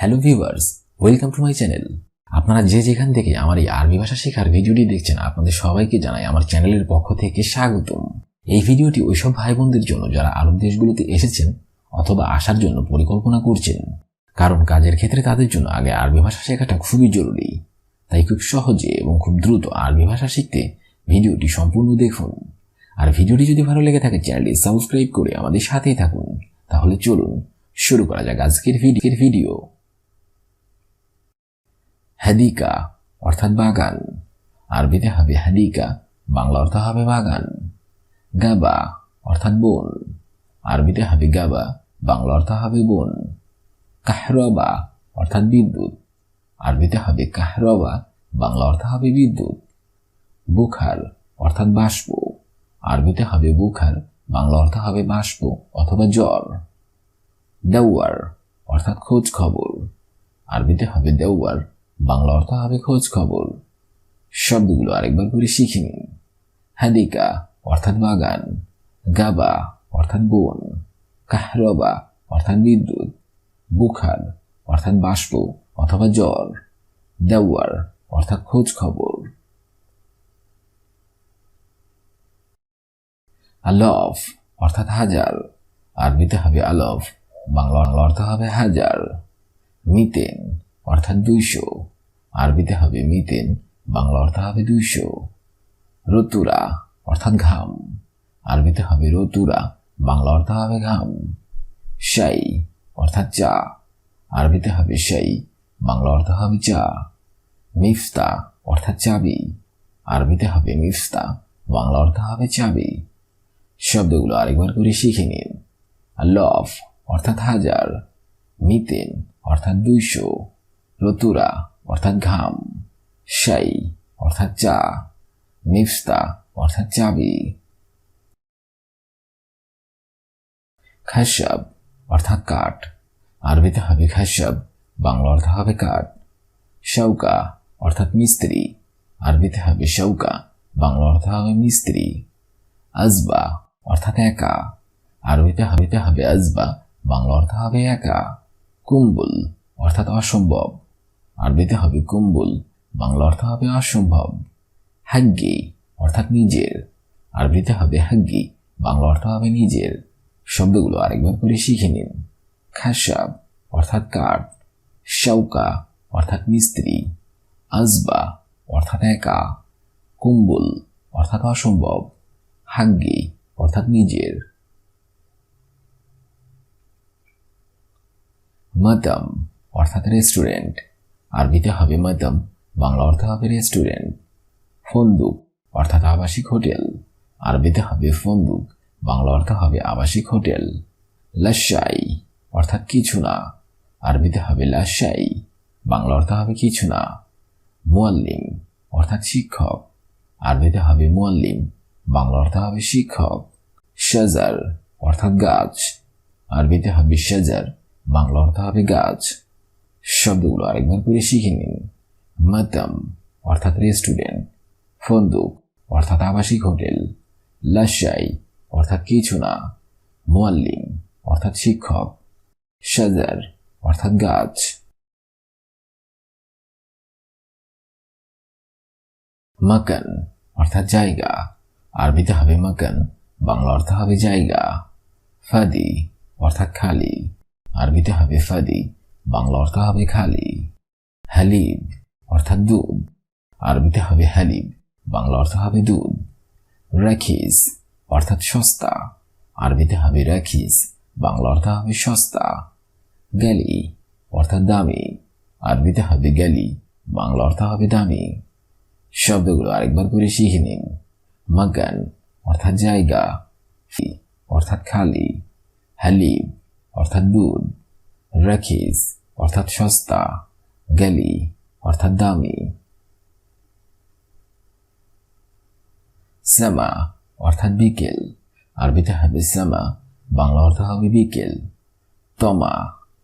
Hello viewers, welcome to my channel. আপনারা যে যেখান থেকে আমার এই আরবি ভাষা শেখার ভিডিওটি দেখছেন, আপনাদের সবাইকে জানাই আমার চ্যানেলের পক্ষ থেকে স্বাগতম। এই ভিডিওটি ওইসব ভাই বোনদের জন্য যারা আরব দেশগুলোতে এসেছেন অথবা আসার জন্য পরিকল্পনা করছেন, কারণ কাজের ক্ষেত্রে তাদের জন্য আগে আরবি ভাষা শেখাটা খুবই জরুরি। তাই খুব সহজে এবং খুব দ্রুত আরবি ভাষা শিখতে ভিডিওটি সম্পূর্ণ দেখুন। আর ভিডিওটি যদি ভালো লেগে থাকে চ্যানেলটি সাবস্ক্রাইব করে আমাদের সাথেই থাকুন। তাহলে চলুন শুরু করা যাক আজকের ভিডিও। হাদিকা অর্থাৎ বাগান, আরবিতে হবে হাদিকা, বাংলা অর্থ হবে বাগান। গাবা অর্থাৎ বন, আরবিতে হবে গাবা, বাংলা অর্থ হবে বন। কাহরবা অর্থাৎ বিদ্যুৎ, আরবিতে হবে কাহরবা, বাংলা অর্থ হবে বিদ্যুৎ। বুখার অর্থাৎ বাষ্প, আরবিতে হবে বুখার, বাংলা অর্থ হবে বাষ্প অথবা জ্বর। দেওয়ার অর্থাৎ খোঁজ খবর, আরবিতে হবে দেওয়ার, বাংলা অর্থ হবে খোঁজ খবর। শব্দগুলো আরেকবার করে শিখে নিন। হাদিকা অর্থাৎ বাগান, গাবা অর্থাৎ বন, কাহরবা অর্থাৎ বিদ্যুৎ, বুখার অর্থাৎ বাষ্প অথবা জ্বর, দেওয়ার অর্থাৎ খোঁজ খবর। আলফ অর্থাৎ হাজার, আরবিতে হবে আলফ, বাংলা অর্থ হবে হাজার। মিতেন অর্থাৎ 200, আরবিতে হবে মিতেন, বাংলা অর্থ হবে 200। রতুরা অর্থাৎ ঘাম, আরবিতে হবে রতুরা, বাংলা অর্থ হবে ঘাম। শাই অর্থাৎ চা, আরবিতে হবে শাই, বাংলা অর্থ হবে চা। মিফতা অর্থাৎ চাবি, আরবিতে হবে মিফতা, বাংলা অর্থ হবে চাবি। শব্দগুলো আরেকবার করে শিখে নিন। আলফ অর্থাৎ হাজার, মিতেন অর্থাৎ 200, রতুরা অর্থাৎ ঘাম, শাই অর্থাৎ চা, মিফতা অর্থাৎ চাবি। খাসাব অর্থাৎ কাঠ, আরবিতে হবে খাসাব, বাংলা অর্থ হবে কাঠ। শৌকা অর্থাৎ মিস্ত্রি, আরবিতে হবে শৌকা, বাংলা অর্থ হবে মিস্ত্রি। আজবা অর্থাৎ একা, আরবিতে হবে আজবা, বাংলা অর্থ হবে একা। কুম্বুল অর্থাৎ অসম্ভব, আরবিতে হবে কুম্বুল, বাংলা অর্থ হবে অসম্ভব। হাগ্গি অর্থাৎ নিজের, আরবিতে হবে হাগ্গি, বাংলা অর্থ হবে নিজের। শব্দগুলো আরেকবার করে শিখে নিন। খাসাব অর্থাৎ কাঠ, শৌকা অর্থাৎ মিস্ত্রি, আজবা অর্থাৎ একা, কুম্বুল অর্থাৎ অসম্ভব, হাগ্গি অর্থাৎ নিজের। মাতাম অর্থাৎ রেস্টুরেন্ট, আরবিতে হবে মাতাম, বাংলা অর্থ হবে রেস্টুরেন্ট। ফন্দুক অর্থাৎ আবাসিক হোটেল, আরবিতে হবে ফন্দুক, বাংলা অর্থ হবে আবাসিক হোটেল। লাশাই অর্থাৎ কিছু না, আরবিতে হবে লাশাই, বাংলা অর্থ হবে কিছু না। মুয়াল্লিম অর্থাৎ শিক্ষক, আরবিতে হবে মুয়াল্লিম, বাংলা অর্থ হবে শিক্ষক। শাজার অর্থাৎ গাছ, আরবিতে হবে শাজার, বাংলা অর্থ হবে গাছ। শব্দগুলো আরেকবার করে শিখে নিন। মাতাম অর্থাৎ রেস্টুরেন্ট, ফন্দুক অর্থাৎ আবাসিক হোটেল, লাশাই অর্থাৎ কিছু না, মুয়াল্লিম অর্থাৎ শিক্ষক, শাজার অর্থাৎ গাছ। মাকান অর্থাৎ জায়গা, আরবিতে হবে মাকান, বাংলা অর্থ হবে জায়গা। ফাদি অর্থাৎ খালি, আরবিতে হবে ফাদি, বাংলা অর্থ হবে খালি। হালিব অর্থাৎ দুধ, আরবিতে হবে হালিব, বাংলা অর্থ হবে দুধ। রাখিস অর্থাৎ সস্তা, আরবিতে হবে রাখিস, বাংলা অর্থ হবে সস্তা। গালি অর্থাৎ দামি, আরবিতে হবে গালি, বাংলা অর্থ হবে দামি। শব্দগুলো আরেকবার করে শিখে নিন। মাকান অর্থাৎ জায়গা, অর্থাৎ খালি, হালিব অর্থাৎ দুধ, রাখিস অর্থাৎ সস্তা, গালি অর্থাৎ দামি। সামা অর্থাৎ বিকেল, আরবিতে হবে সামা, বাংলা অর্থ হবে বিকেল। তমা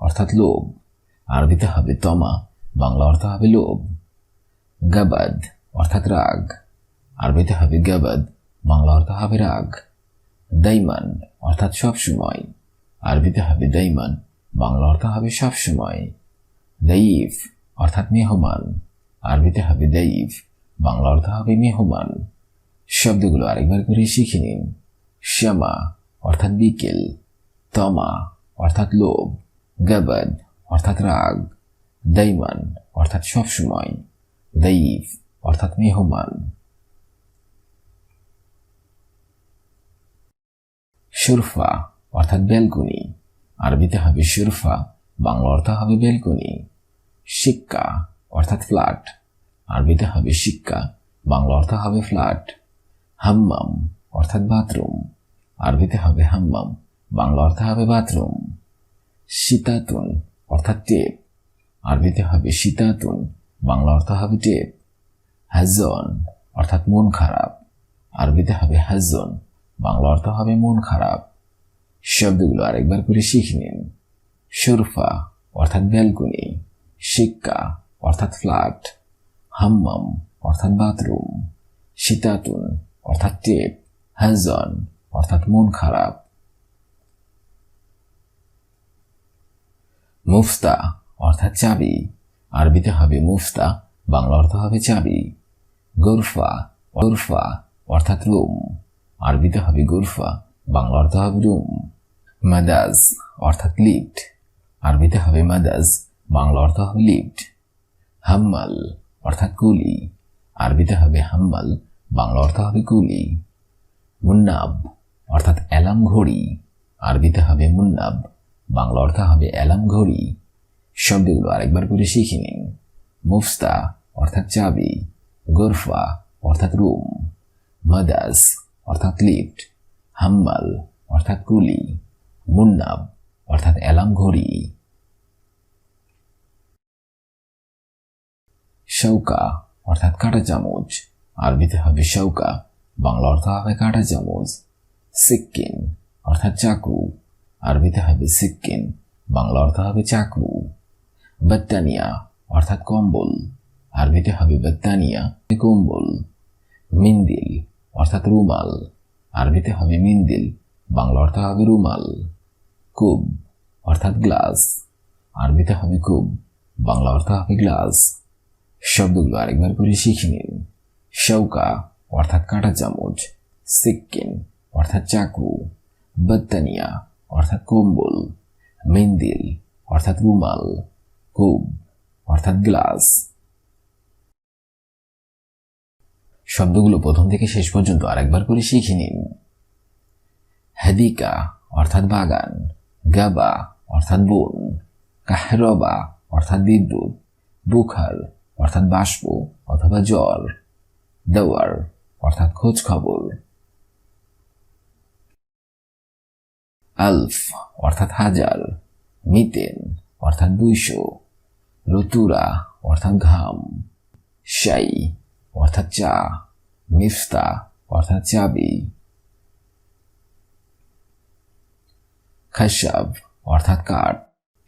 অর্থাৎ লোভ, আরবিতে হবে তমা, বাংলা অর্থ হবে লোভ। গাবাদ অর্থাৎ রাগ, আরবিতে হবে গাবাদ, বাংলা অর্থ হবে রাগ। দাইমান অর্থাৎ সবসময়, আরবিতে হবে দাইমান, বাংলা অর্থ হবে সবসময়। দাইফ অর্থাৎ মেহমান, আরবিতে হবে দাইফ, বাংলা অর্থ হবে মেহমান। শব্দগুলো আরেকবার করে শিখে নিন। শ্যামা অর্থাৎ বিকেল, তমা অর্থাৎ লোভ, গাবাদ অর্থাৎ রাগ, দাইমান অর্থাৎ সবসময়, দাইফ অর্থাৎ মেহমান। সুরফা অর্থাৎ বেলকুনি, আরবিতে হবে সুরফা, বাংলা অর্থ হবে বেলকুনি। শিক্কা অর্থাৎ ফ্ল্যাট, আরবিতে হবে শিক্কা, বাংলা অর্থ হবে ফ্ল্যাট। হাম্মাম অর্থাৎ বাথরুম, আরবিতে হবে হাম্মাম, বাংলা অর্থ হবে বাথরুম। সীতাতুন অর্থাৎ টেপ, আরবিতে হবে সীতাতুন, বাংলা অর্থ হবে টেপ। হাজন অর্থাৎ মন খারাপ, আরবিতে হবে হাজন, বাংলা অর্থ হবে মন খারাপ। শব্দগুলো আরেকবার করে শিখে নিন। সুরফা অর্থাৎ ব্যালকনি, শিক্কা অর্থাৎ ফ্ল্যাট, হাম্মাম অর্থাৎ বাথরুম, সীতাতুন অর্থাৎ টেপ, হাজন অর্থাৎ মন খারাপ। মুফতা অর্থাৎ চাবি, আরবিতে হবে মুফতা, বাংলা অর্থ হবে চাবি। গুরফা গুরফা অর্থাৎ রুম, আরবিতে হবে গুরফা, বাংলা অর্থ হবে রুম। মাদাজ অর্থাৎ লিফট, আরবিতে হবে মাদাজ, বাংলা অর্থ হবে লিফট। হাম্মাল অর্থাৎ কুলি, আরবিতে হবে হাম্মাল, বাংলা অর্থ হবে কুলি। মুন্নাব অর্থাৎ অ্যালার্ম ঘড়ি, আরবিতে হবে মুন্নাব, বাংলা অর্থ হবে অ্যালার্ম ঘড়ি। শব্দগুলো আরেকবার করে শিখে নিন। মুফতা অর্থাৎ চাবি, গুরফা অর্থাৎ রুম, মাদাজ অর্থাৎ লিফট, হাম্মাল অর্থাৎ কুলি, মুন্নাব অর্থাৎ অ্যালার্ম ঘড়ি। শৌকা অর্থাৎ কাঁটা চামচ, আরবিতে হবে শৌকা, বাংলা অর্থ হবে কাঁটা চামচ। সিক্কিন অর্থাৎ চাকু, আরবিতে হবে সিক্কিন, বাংলা অর্থ হবে চাকু। বাত্তানিয়া অর্থাৎ কম্বল, আরবিতে হবে বাত্তানিয়া, কম্বল। মিন্দিল অর্থাৎ রুমাল, আরবিতে হবে মিন্দিল, বাংলা অর্থ হবে রুমাল। কুব অর্থাৎ গ্লাস, আরবিতে হবে কুব, বাংলা অর্থ হবে গ্লাস। শব্দগুলো আরেকবার করে শিখে নিন। শৌকা অর্থাৎ কাঁটা চামচ, সিক্কিন অর্থাৎ চাকু, বাত্তানিয়া অর্থাৎ কম্বল, মিন্দিল অর্থাৎ রুমাল, কুব অর্থাৎ গ্লাস। শব্দগুলো প্রথম থেকে শেষ পর্যন্ত আরেকবার করে শিখে নিন। হাদিকা অর্থাৎ বাগান, গাবা অর্থাৎ বন, কাহরবা অর্থাৎ বিদ্যুৎ, বুখার অর্থাৎ বাষ্প অথবা জ্বর, দাওয়ার অর্থাৎ খোঁজ খবর। আলফ অর্থাৎ হাজার, মিতেন অর্থাৎ 200, রতুরা অর্থাৎ ঘাম, শাই অর্থাৎ চা, মিফতা অর্থাৎ চাবি। খাসাব অর্থাৎ কাঠ,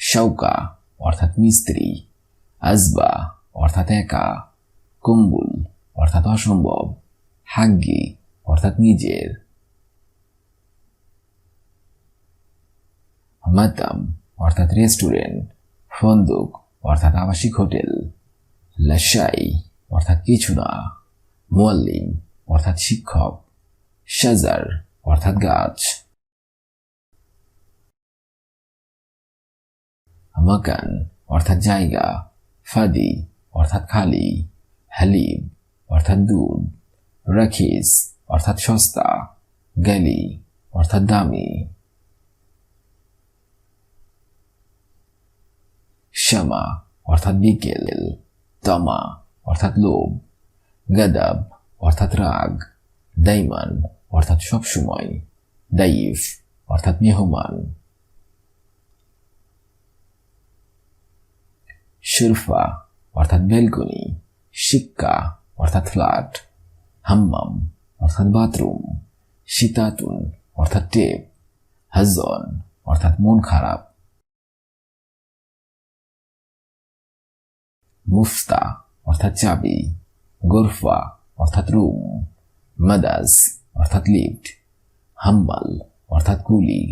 শৌকা অর্থাৎ মিস্ত্রি, আজবা অর্থাৎ একা, কুম্বুল অর্থাৎ অসম্ভব, হাগ্গি অর্থাৎ নিজের। মাতাম অর্থাৎ রেস্টুরেন্ট, ফন্দুক অর্থাৎ আবাসিক হোটেল, লাশাই অর্থাৎ কিছু না, মুয়াল্লিম অর্থাৎ শিক্ষক, শাজার অর্থাৎ গাছ। মাকান অর্থাৎ জায়গা, ফাদি অর্থাৎ খালি, হালিব অর্থাৎ দুধ, রাখিস অর্থাৎ সস্তা, গালি অর্থাৎ দামি। শামা অর্থাৎ বিকেল, তমা অর্থাৎ লোভ, গাদাব অর্থাৎ রাগ, দাইমান অর্থাৎ সবসময়, দাইফ অর্থাৎ মেহমান। সুরফা অর্থাৎ বেলকনি, শিক্কা অর্থাৎ ফ্ল্যাট, হাম্মাম অর্থাৎ বাথরুম, সীতাতুন অর্থাৎ টেপ, হাজন অর্থাৎ মন খারাপ। মুফতা অর্থাৎ চাবি, গুরফা অর্থাৎ রুম, মাদাজ অর্থাৎ লিফট, হাম্মাল অর্থাৎ কুলি,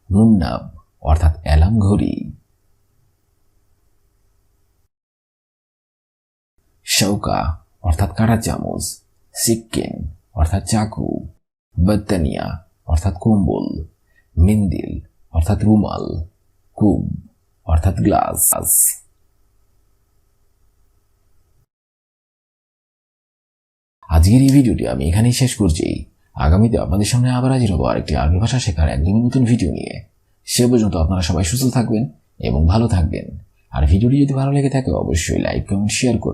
মুন্নাব অর্থাৎ অ্যালার্ম ঘড়ি। শৌকা অর্থাৎ কাঁটা চামচ, সিক্কিন অর্থাৎ চাকু, বত্তানিয়া অর্থাৎ কম্বল, মিন্দিল অর্থাৎ রুমাল, কুব অর্থাৎ গ্লাস। আজকের এই ভিডিওটি আমি এখানেই শেষ করছি। আগামীতে আপনাদের সামনে আবার হাজির হবো আরেকটি আরবি ভাষা শেখার একদমই নতুন ভিডিও নিয়ে। সে পর্যন্ত আপনারা সবাই সুস্থ থাকবেন এবং ভালো থাকবেন। আর ভিডিওটি যদি ভালো লেগে থাকে অবশ্যই লাইক, কমেন্ট, শেয়ার করুন।